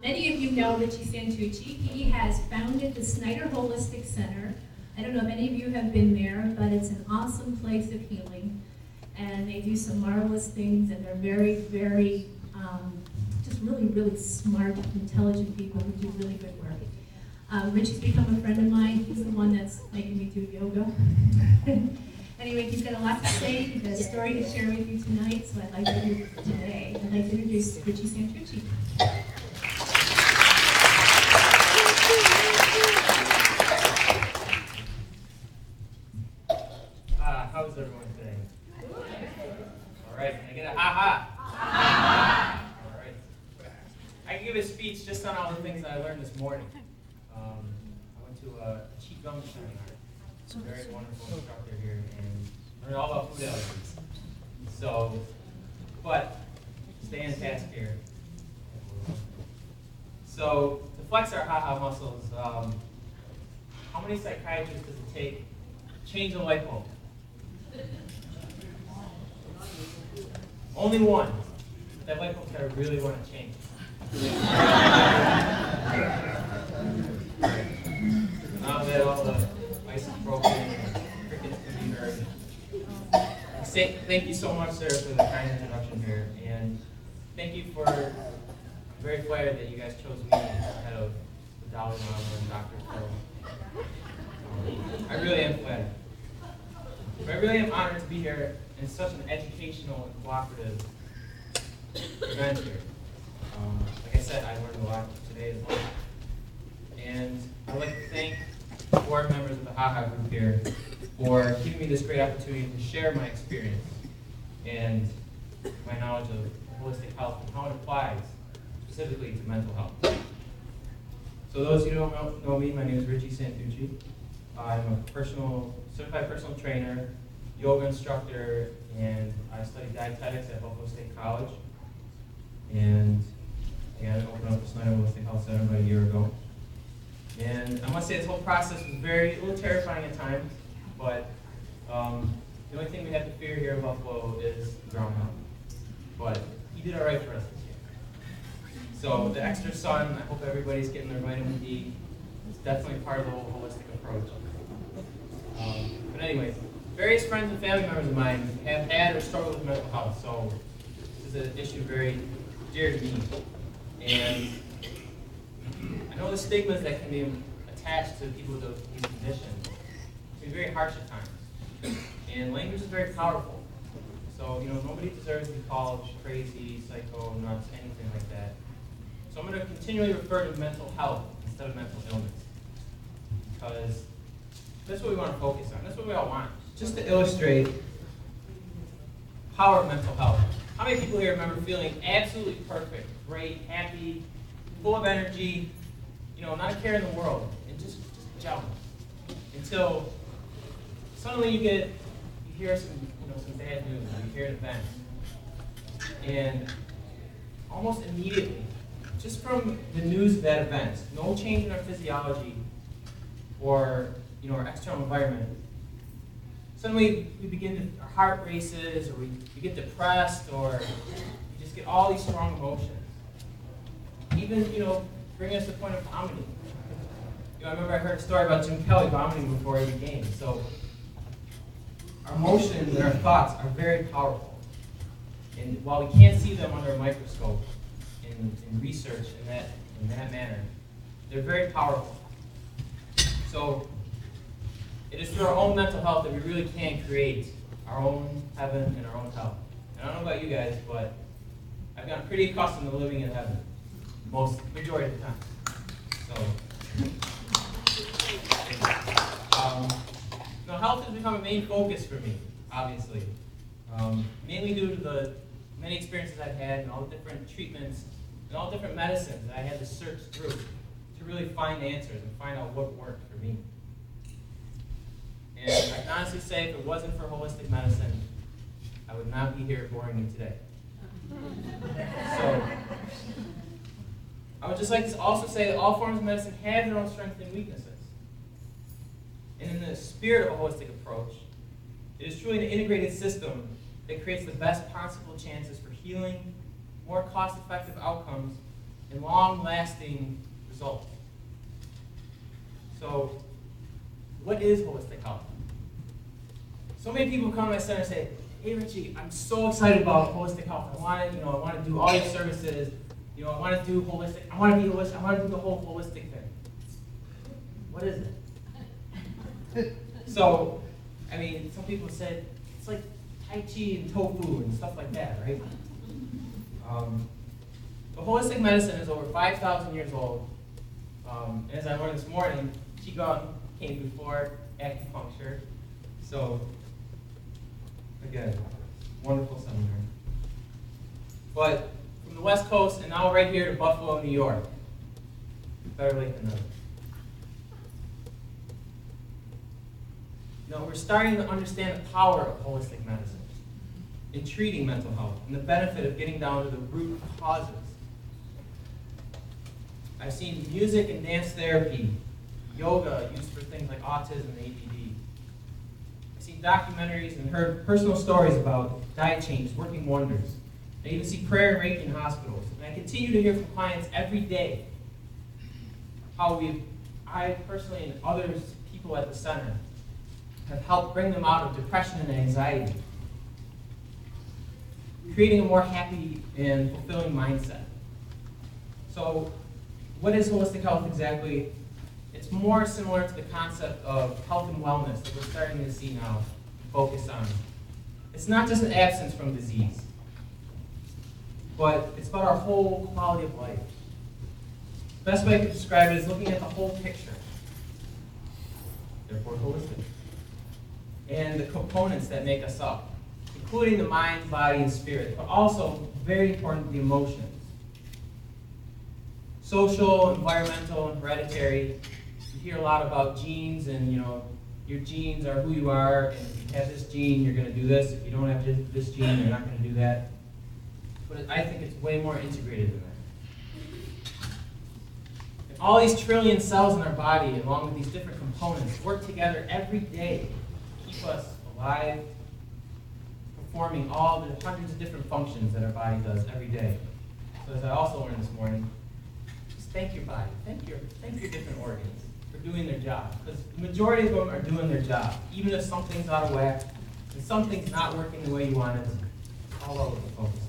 Many of you know Richie Santucci. He has founded the Snyder Holistic Center. I don't know if any of you have been there, but it's an awesome place of healing. And they do some marvelous things, and they're very, very, just really, really smart, intelligent people who do really good work. Richie's become a friend of mine. He's the one that's making me do yoga. Anyway, he's got a lot to say. He's got a story to share with you tonight, so I'd like to introduce Richie Santucci. How's everyone today? All right, can I get a ha-ha? Ha-ha! All right. I can give a speech just on all the things that I learned this morning. I went to a Qigong seminar. A very wonderful instructor here, and learned all about food allergies. So, but stay on task here. So, to flex our ha-ha muscles, how many psychiatrists does it take to change a light bulb? Only one. That light bulb's got to really want to change. Now that all the ice is broken and crickets can be heard. Thank you so much, sir, for the kind introduction here. And thank you for, I'm very flattered that you guys chose me ahead of the Dalai Lama and Dr. Phil. I really am flattered. But I really am honored to be here in such an educational and cooperative event here. Like I said, I learned a lot today as well. And I'd like to thank the board members of the HaHa group here for giving me this great opportunity to share my experience and my knowledge of holistic health and how it applies specifically to mental health. So those who don't know me, my name is Richie Santucci. I'm a certified personal trainer, yoga instructor, and I studied dietetics at Buffalo State College. And again, I opened up the Snyder Holistic Health Center about a year ago. And I must say this whole process was a little terrifying at times, but the only thing we have to fear here in Buffalo is groundhog. But he did all right for us this year. So the extra sun, I hope everybody's getting their vitamin D. It's definitely part of the whole holistic approach. But anyways, various friends and family members of mine have had or struggled with mental health, so this is an issue very dear to me. And I know the stigmas that can be attached to people with these conditions can be very harsh at times. And language is very powerful. So, nobody deserves to be called crazy, psycho, nuts, anything like that. So I'm going to continually refer to mental health instead of mental illness. Because that's what we want to focus on. That's what we all want. Just to illustrate the power of mental health. How many people here remember feeling absolutely perfect, great, happy, full of energy, not a care in the world, and just gelling? Until suddenly you hear some bad news, or you hear an event, and almost immediately, just from the news of that event, no change in our physiology or our external environment, suddenly our heart races, or we get depressed, or we just get all these strong emotions. Even, bringing us to the point of vomiting. I remember I heard a story about Jim Kelly vomiting before every game. So our emotions and our thoughts are very powerful. And while we can't see them under a microscope in research in that manner, they're very powerful. So it is through our own mental health that we really can create our own heaven and our own hell. And I don't know about you guys, but I've gotten pretty accustomed to living in heaven, majority of the time. So, health has become a main focus for me, obviously. Mainly due to the many experiences I've had and all the different treatments and all the different medicines that I had to search through to really find answers and find out what worked for me. And I can honestly say, if it wasn't for holistic medicine, I would not be here boring you today. So, I would just like to also say that all forms of medicine have their own strengths and weaknesses. And in the spirit of a holistic approach, it is truly an integrated system that creates the best possible chances for healing, more cost-effective outcomes, and long-lasting results. So, what is holistic health? So many people come to my center and say, "Hey Richie, I'm so excited about holistic health. I want to do all your services. I want to do holistic. I want to be holistic. I want to do the whole holistic thing." What is it? So, some people said it's like Tai Chi and tofu and stuff like that, right? But holistic medicine is over 5,000 years old. As I learned this morning, Qigong came before acupuncture. So, again, wonderful seminar. But from the West Coast and now right here to Buffalo, New York, better late than never. We're starting to understand the power of holistic medicine in treating mental health and the benefit of getting down to the root causes. I've seen music and dance therapy, yoga used for things like autism and ADD. I've seen documentaries and heard personal stories about diet changes working wonders. I even see prayer and Reiki in hospitals. And I continue to hear from clients every day how I personally and others, people at the center, have helped bring them out of depression and anxiety, creating a more happy and fulfilling mindset. So, what is holistic health exactly? It's more similar to the concept of health and wellness that we're starting to see now focus on. It's not just an absence from disease, but it's about our whole quality of life. The best way I could describe it is looking at the whole picture, therefore holistic, and the components that make us up, including the mind, body, and spirit, but also, very important, the emotions. Social, environmental, and hereditary. You hear a lot about genes, and your genes are who you are, and if you have this gene, you're going to do this. If you don't have this gene, you're not going to do that. But I think it's way more integrated than that. And all these trillion cells in our body, along with these different components, work together every day to keep us alive, performing all the hundreds of different functions that our body does every day. So as I also learned this morning, just thank your body, thank your different organs for doing their job. Because the majority of them are doing their job. Even if something's out of whack and something's not working the way you want it, all over the focus.